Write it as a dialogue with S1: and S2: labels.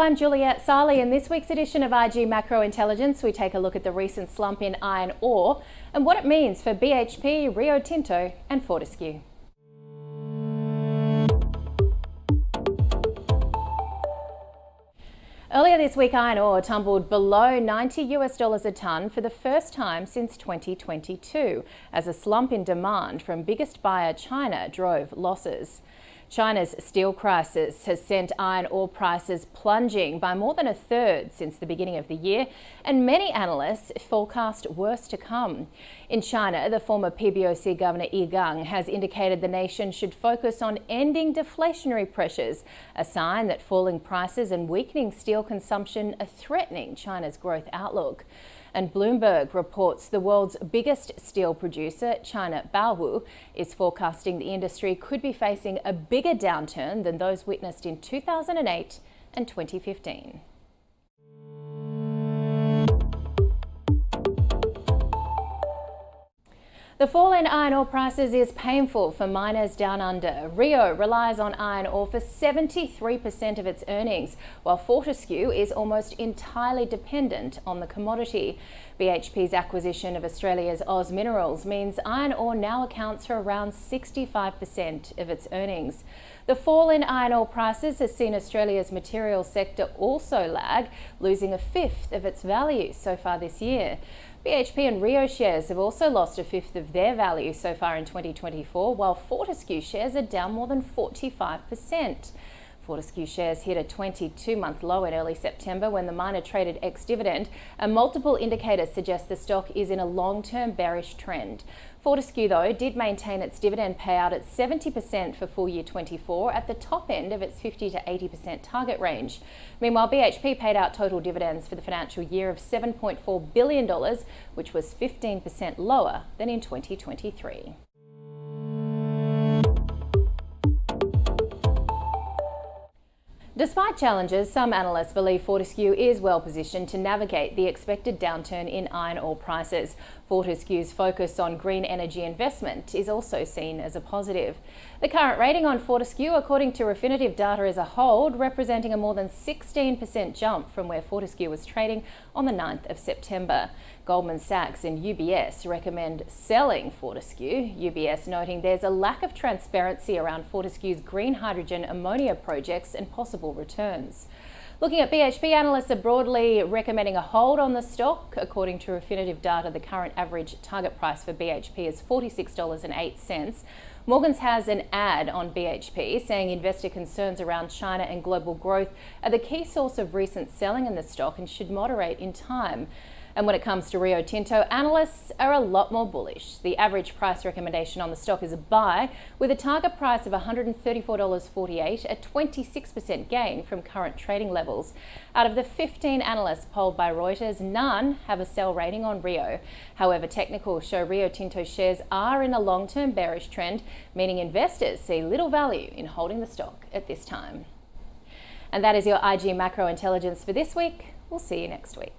S1: I'm Juliette Sarli. In this week's edition of IG Macro Intelligence, we take a look at the recent slump in iron ore and what it means for BHP, Rio Tinto and Fortescue. Earlier this week, iron ore tumbled below $90 a tonne for the first time since 2022, as a slump in demand from biggest buyer China drove losses. China's steel crisis has sent iron ore prices plunging by more than a third since the beginning of the year, and many analysts forecast worse to come. In China, the former PBOC Governor Ye Gang has indicated the nation should focus on ending deflationary pressures, a sign that falling prices and weakening steel consumption are threatening China's growth outlook. And Bloomberg reports the world's biggest steel producer, China Baowu, is forecasting the industry could be facing a bigger downturn than those witnessed in 2008 and 2015. The fall in iron ore prices is painful for miners down under. Rio relies on iron ore for 73% of its earnings, while Fortescue is almost entirely dependent on the commodity. BHP's acquisition of Australia's Oz Minerals means iron ore now accounts for around 65% of its earnings. The fall in iron ore prices has seen Australia's materials sector also lag, losing a fifth of its value so far this year. BHP and Rio shares have also lost a fifth of their value so far in 2024, while Fortescue shares are down more than 45%. Fortescue shares hit a 22-month low in early September when the miner traded ex-dividend, and multiple indicators suggest the stock is in a long-term bearish trend. Fortescue, though, did maintain its dividend payout at 70% for full year 24, at the top end of its 50 to 80% target range. Meanwhile, BHP paid out total dividends for the financial year of $7.4 billion, which was 15% lower than in 2023. Despite challenges, some analysts believe Fortescue is well positioned to navigate the expected downturn in iron ore prices. Fortescue's focus on green energy investment is also seen as a positive. The current rating on Fortescue, according to Refinitiv data, is a hold, representing a more than 16% jump from where Fortescue was trading on the 9th of September. Goldman Sachs and UBS recommend selling Fortescue, UBS noting there's a lack of transparency around Fortescue's green hydrogen ammonia projects and possible returns. Looking at BHP, analysts are broadly recommending a hold on the stock. According to Refinitiv data, the current average target price for BHP is $46.08. Morgans has an ad on BHP saying investor concerns around China and global growth are the key source of recent selling in the stock and should moderate in time. And when it comes to Rio Tinto, analysts are a lot more bullish. The average price recommendation on the stock is a buy, with a target price of $134.48, a 26% gain from current trading levels. Out of the 15 analysts polled by Reuters, none have a sell rating on Rio. However, technicals show Rio Tinto shares are in a long-term bearish trend, meaning investors see little value in holding the stock at this time. And that is your IG Macro Intelligence for this week. We'll see you next week.